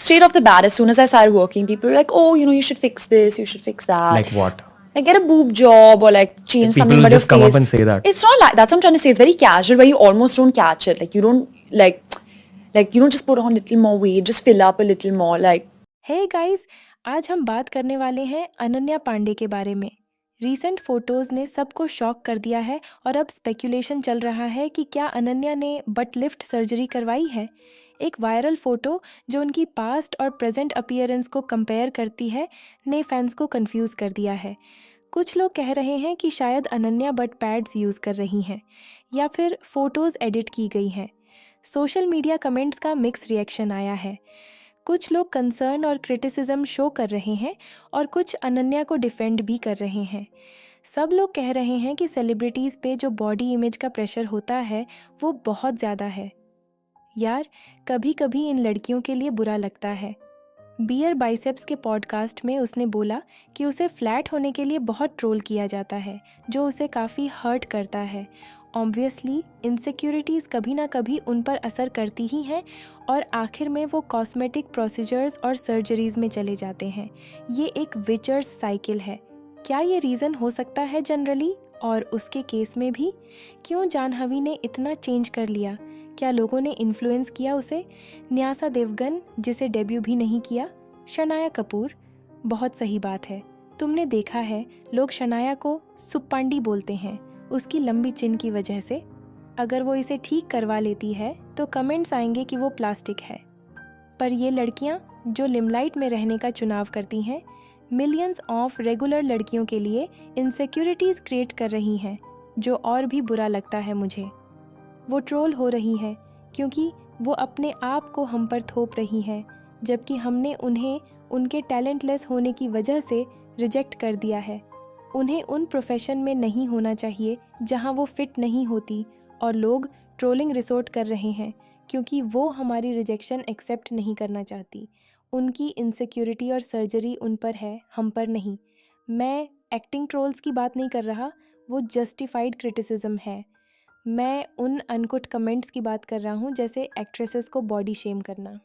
straight off the bat, as soon as I started working, people were like, oh, you should fix this, you should fix that. Like what? Like get a boob job or like change People something will about your just come face. up and say that. It's not like that's what I'm trying to say. It's very casual where you almost don't catch it. Like you don't like you don't just put on a little more weight, just fill up a little more. Like hey guys, आज हम बात करने वाले हैं अनन्या पांडे के बारे में। Recent photos ने सबको शॉक कर दिया है और अब स्पेकुलेशन चल रहा है कि क्या अनन्या ने बट लिफ्ट सर्जरी करवाई है। एक वायरल फ़ोटो जो उनकी पास्ट और प्रेजेंट अपीयरेंस को कंपेयर करती है ने फैंस को कंफ्यूज कर दिया है। कुछ लोग कह रहे हैं कि शायद अनन्या बट पैड्स यूज़ कर रही हैं या फिर फ़ोटोज़ एडिट की गई हैं। सोशल मीडिया कमेंट्स का मिक्स रिएक्शन आया है। कुछ लोग कंसर्न और क्रिटिसिज्म शो कर रहे हैं और कुछ अनन्या को डिफेंड भी कर रहे हैं। सब लोग कह रहे हैं कि सेलिब्रिटीज़ पे जो बॉडी इमेज का प्रेशर होता है वो बहुत ज़्यादा है। यार, कभी कभी इन लड़कियों के लिए बुरा लगता है। बियर बाइसेप्स के पॉडकास्ट में उसने बोला कि उसे फ्लैट होने के लिए बहुत ट्रोल किया जाता है, जो उसे काफ़ी हर्ट करता है। ऑब्वियसली इनसिक्योरिटीज़ कभी ना कभी उन पर असर करती ही हैं और आखिर में वो कॉस्मेटिक प्रोसीजर्स और सर्जरीज़ में चले जाते हैं। ये एक विचर्स साइकिल है। क्या ये रीज़न हो सकता है जनरली, और उसके केस में भी? क्यों जानहवी ने इतना चेंज कर लिया? क्या लोगों ने इन्फ्लुएंस किया उसे? न्यासा देवगन, जिसे डेब्यू भी नहीं किया? शनाया कपूर? बहुत सही बात है। तुमने देखा है, लोग शनाया को सुप्पांडी बोलते हैं उसकी लंबी चिन की वजह से। अगर वो इसे ठीक करवा लेती है तो कमेंट्स आएंगे कि वो प्लास्टिक है। पर ये लड़कियां जो लिमलाइट में रहने का चुनाव करती हैं, मिलियंस ऑफ रेगुलर लड़कियों के लिए इनसिक्योरिटीज़ क्रिएट कर रही हैं, जो और भी बुरा लगता है मुझे। वो ट्रोल हो रही हैं क्योंकि वो अपने आप को हम पर थोप रही हैं, जबकि हमने उन्हें उनके टैलेंटलेस होने की वजह से रिजेक्ट कर दिया है। उन्हें उन प्रोफेशन में नहीं होना चाहिए जहां वो फिट नहीं होती, और लोग ट्रोलिंग रिसोर्ट कर रहे हैं क्योंकि वो हमारी रिजेक्शन एक्सेप्ट नहीं करना चाहती। उनकी इनसिक्योरिटी और सर्जरी उन पर है, हम पर नहीं। मैं एक्टिंग ट्रोल्स की बात नहीं कर रहा, वो जस्टिफाइड क्रिटिसिज्म है। मैं उन अनकुट कमेंट्स की बात कर रहा हूँ, जैसे एक्ट्रेसेस को बॉडी शेम करना।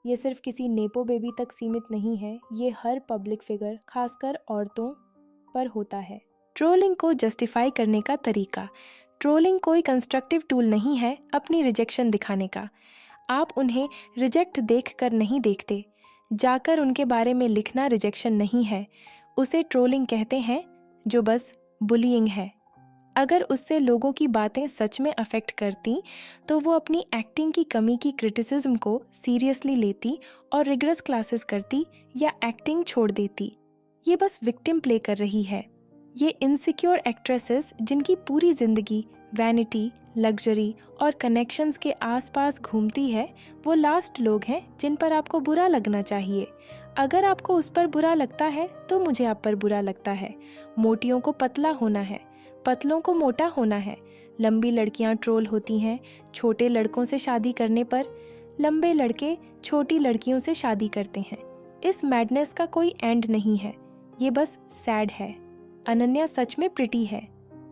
ये सिर्फ किसी नेपो बेबी तक सीमित नहीं है, ये हर पब्लिक फिगर, खासकर औरतों पर होता है। ट्रोलिंग को जस्टिफाई करने का तरीका। ट्रोलिंग कोई कंस्ट्रक्टिव टूल नहीं है अपनी रिजेक्शन दिखाने का। आप उन्हें रिजेक्ट देखकर नहीं देखते। जाकर उनके बारे में लिखना रिजेक्शन नहीं है, उसे ट्रोलिंग कहते हैं, जो बस बुलिंग है। अगर उससे लोगों की बातें सच में अफेक्ट करती तो वो अपनी एक्टिंग की कमी की क्रिटिसिज्म को सीरियसली लेती और रिगरस क्लासेस करती या एक्टिंग छोड़ देती। ये बस विक्टिम प्ले कर रही है। ये इनसिक्योर एक्ट्रेसेस जिनकी पूरी जिंदगी वैनिटी, लग्जरी और कनेक्शंस के आसपास घूमती है, वो लास्ट लोग हैं जिन पर आपको बुरा लगना चाहिए। अगर आपको उस पर बुरा लगता है तो मुझे आप पर बुरा लगता है। मोटियों को पतला होना है, पतलों को मोटा होना है। लंबी लड़कियां ट्रोल होती हैं छोटे लड़कों से शादी करने पर, लंबे लड़के छोटी लड़कियों से शादी करते हैं। इस मैडनेस का कोई एंड नहीं है, ये बस सैड है। अनन्या सच में प्रिटी है,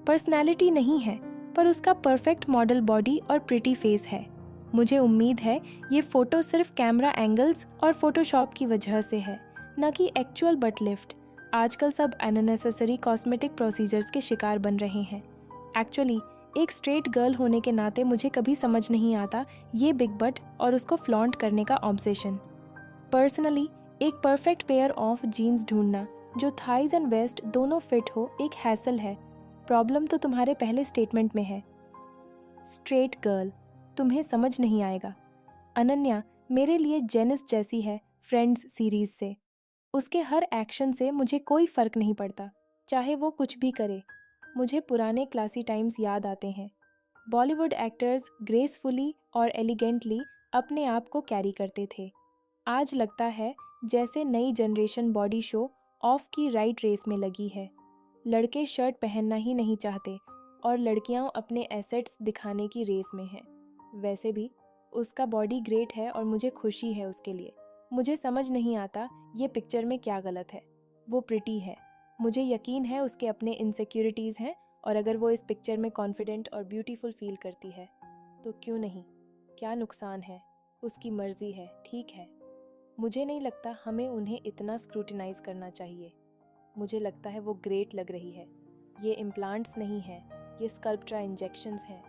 पर्सनैलिटी नहीं है, पर उसका परफेक्ट मॉडल बॉडी और प्रिटी फेस है। मुझे उम्मीद है ये फ़ोटो सिर्फ कैमरा एंगल्स और फोटोशॉप की वजह से है, न कि एक्चुअल बट लिफ्ट। आजकल सब अननेसेसरी कॉस्मेटिक प्रोसीजर्स के शिकार बन रहे हैं। एक्चुअली एक स्ट्रेट गर्ल होने के नाते मुझे कभी समझ नहीं आता ये बिग बट और उसको फ्लॉन्ट करने का ऑब्सेशन। पर्सनली एक परफेक्ट पेयर ऑफ जीन्स ढूंढना जो थाइज एंड वेस्ट दोनों फिट हो एक हैसल है। प्रॉब्लम तो तुम्हारे पहले स्टेटमेंट में है। स्ट्रेट गर्ल, तुम्हें समझ नहीं आएगा। अनन्या मेरे लिए जेनिस जैसी है फ्रेंड्स सीरीज से। उसके हर एक्शन से मुझे कोई फ़र्क नहीं पड़ता, चाहे वो कुछ भी करे। मुझे पुराने क्लासी टाइम्स याद आते हैं। बॉलीवुड एक्टर्स ग्रेसफुली और एलिगेंटली अपने आप को कैरी करते थे। आज लगता है जैसे नई जनरेशन बॉडी शो ऑफ की राइट रेस में लगी है। लड़के शर्ट पहनना ही नहीं चाहते और लड़कियां अपने एसेट्स दिखाने की रेस में हैं। वैसे भी उसका बॉडी ग्रेट है और मुझे खुशी है उसके लिए। मुझे समझ नहीं आता ये पिक्चर में क्या गलत है। वो प्रिटी है, मुझे यकीन है उसके अपने इनसिक्योरिटीज़ हैं, और अगर वो इस पिक्चर में कॉन्फिडेंट और ब्यूटीफुल फील करती है तो क्यों नहीं, क्या नुकसान है, उसकी मर्जी है, ठीक है। मुझे नहीं लगता हमें उन्हें इतना स्क्रूटिनाइज करना चाहिए। मुझे लगता है वो ग्रेट लग रही है। ये इम्प्लांट्स नहीं हैं, ये स्कल्प्ट्रा इंजेक्शंस हैं।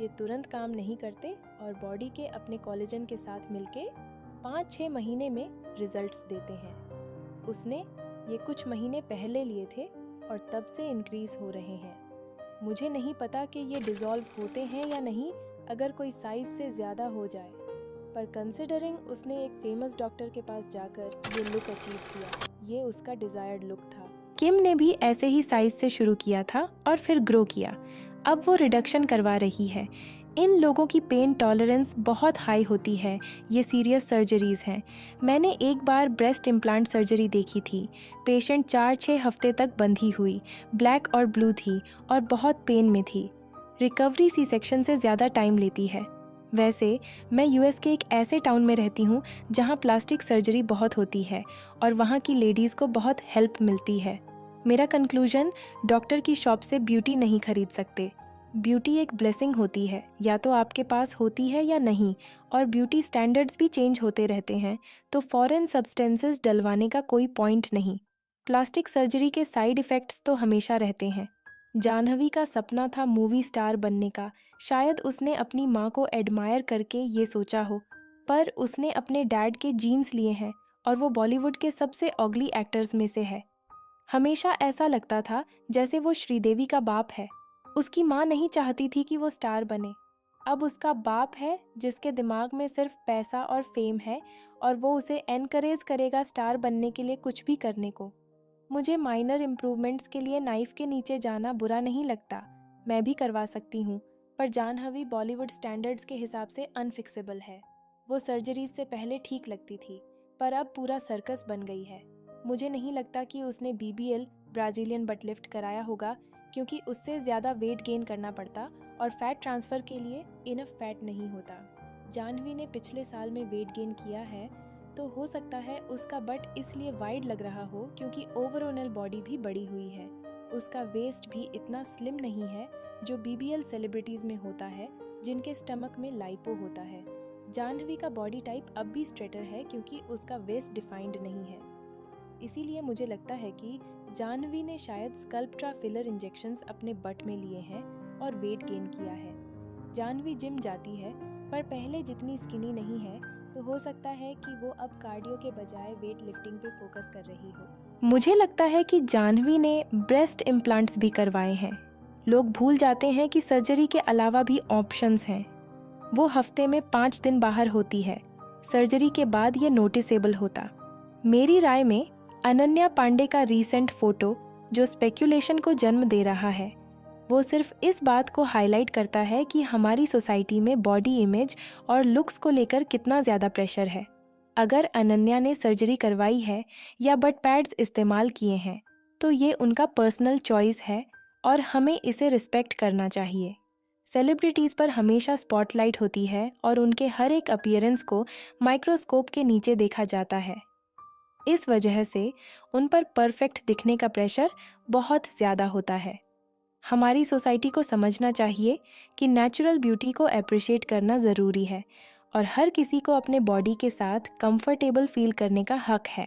ये तुरंत काम नहीं करते और बॉडी के अपने कोलेजन के साथ मिलके 5-6 महीने में रिजल्ट्स देते हैं। उसने ये कुछ महीने पहले लिए थे और तब से इंक्रीज हो रहे हैं। मुझे नहीं पता कि ये डिज़ोल्व होते हैं या नहीं अगर कोई साइज से ज़्यादा हो जाए, पर कंसिडरिंग उसने एक फेमस डॉक्टर के पास जाकर ये लुक अचीव किया, ये उसका डिज़ायर्ड लुक था। किम ने भी ऐसे ही साइज से शुरू किया था और फिर ग्रो किया। अब वो रिडक्शन करवा रही है। इन लोगों की पेन टॉलरेंस बहुत हाई होती है, ये सीरियस सर्जरीज हैं। मैंने एक बार ब्रेस्ट इम्प्लांट सर्जरी देखी थी। पेशेंट 4-6 हफ्ते तक बंधी हुई, ब्लैक और ब्लू थी और बहुत पेन में थी। रिकवरी सी सेक्शन से ज़्यादा टाइम लेती है। वैसे मैं यूएस के एक ऐसे टाउन में रहती हूँ जहाँ प्लास्टिक सर्जरी बहुत होती है और वहाँ की लेडीज़ को बहुत हेल्प मिलती है। मेरा कंक्लूजन, डॉक्टर की शॉप से ब्यूटी नहीं खरीद सकते। ब्यूटी एक ब्लेसिंग होती है, या तो आपके पास होती है या नहीं, और ब्यूटी स्टैंडर्ड्स भी चेंज होते रहते हैं, तो फॉरेन सब्सटेंसेस डलवाने का कोई पॉइंट नहीं। प्लास्टिक सर्जरी के साइड इफ़ेक्ट्स तो हमेशा रहते हैं। जाह्नवी का सपना था मूवी स्टार बनने का। शायद उसने अपनी माँ को एडमायर करके ये सोचा हो, पर उसने अपने डैड के जीन्स लिए हैं और वो बॉलीवुड के सबसे ऑगली एक्टर्स में से है। हमेशा ऐसा लगता था जैसे वो श्रीदेवी का बाप है। उसकी माँ नहीं चाहती थी कि वो स्टार बने। अब उसका बाप है जिसके दिमाग में सिर्फ पैसा और फेम है और वो उसे एनकरेज करेगा स्टार बनने के लिए कुछ भी करने को। मुझे माइनर इम्प्रूवमेंट्स के लिए नाइफ के नीचे जाना बुरा नहीं लगता, मैं भी करवा सकती हूँ, पर जाह्नवी बॉलीवुड स्टैंडर्ड्स के हिसाब से अनफिक्सेबल है। वो सर्जरीज से पहले ठीक लगती थी, पर अब पूरा सर्कस बन गई है। मुझे नहीं लगता कि उसने BBL ब्राज़ीलियन बट लिफ्ट कराया होगा, क्योंकि उससे ज़्यादा वेट गेन करना पड़ता और फैट ट्रांसफ़र के लिए इनफ फैट नहीं होता। जाह्नवी ने पिछले साल में वेट गेन किया है, तो हो सकता है उसका बट इसलिए वाइड लग रहा हो क्योंकि ओवरऑल बॉडी भी बड़ी हुई है। उसका वेस्ट भी इतना स्लिम नहीं है जो BBL सेलिब्रिटीज़ में होता है, जिनके स्टमक में लाइपो होता है। जाह्नवी का बॉडी टाइप अब भी स्ट्रेटर है क्योंकि उसका वेस्ट डिफाइंड नहीं है। इसीलिए मुझे लगता है कि जाह्नवी ने शायद स्कल्प्ट्रा फिलर इंजेक्शंस अपने बट में लिए हैं और वेट गेन किया है। जाह्नवी जिम जाती है, पर पहले जितनी स्किनी नहीं है, तो हो सकता है कि वो अब कार्डियो के बजाय वेट लिफ्टिंग पे फोकस कर रही हो। मुझे लगता है कि जाह्नवी ने ब्रेस्ट इम्प्लांट्स भी करवाए हैं। लोग भूल जाते हैं कि सर्जरी के अलावा भी ऑप्शंस हैं। वो हफ्ते में 5 दिन बाहर होती है। सर्जरी के बाद ये नोटिसेबल होता। मेरी राय में अनन्या पांडे का रीसेंट फोटो जो स्पेक्यूलेशन को जन्म दे रहा है, वो सिर्फ इस बात को हाईलाइट करता है कि हमारी सोसाइटी में बॉडी इमेज और लुक्स को लेकर कितना ज़्यादा प्रेशर है। अगर अनन्या ने सर्जरी करवाई है या बट पैड्स इस्तेमाल किए हैं, तो ये उनका पर्सनल चॉइस है और हमें इसे रिस्पेक्ट करना चाहिए। सेलिब्रिटीज़ पर हमेशा स्पॉटलाइट होती है और उनके हर एक अपीयरेंस को माइक्रोस्कोप के नीचे देखा जाता है। इस वजह से उन पर परफेक्ट दिखने का प्रेशर बहुत ज़्यादा होता है। हमारी सोसाइटी को समझना चाहिए कि नेचुरल ब्यूटी को अप्रिशिएट करना ज़रूरी है और हर किसी को अपने बॉडी के साथ कंफर्टेबल फील करने का हक है।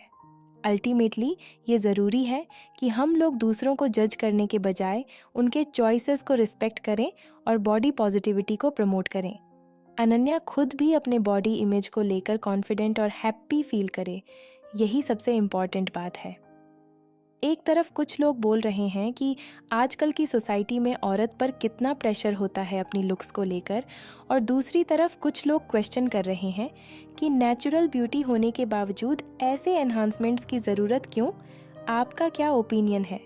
अल्टीमेटली ये ज़रूरी है कि हम लोग दूसरों को जज करने के बजाय उनके चॉइसेस को रिस्पेक्ट करें और बॉडी पॉजिटिविटी को प्रमोट करें। अनन्या खुद भी अपने बॉडी इमेज को लेकर कॉन्फिडेंट और हैप्पी फील करे, यही सबसे इम्पॉर्टेंट बात है। एक तरफ कुछ लोग बोल रहे हैं कि आजकल की सोसाइटी में औरत पर कितना प्रेशर होता है अपनी लुक्स को लेकर, और दूसरी तरफ कुछ लोग क्वेश्चन कर रहे हैं कि नेचुरल ब्यूटी होने के बावजूद ऐसे एनहांसमेंट्स की ज़रूरत क्यों। आपका क्या ओपिनियन है?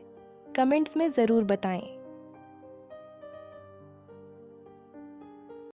कमेंट्स में ज़रूर बताएं।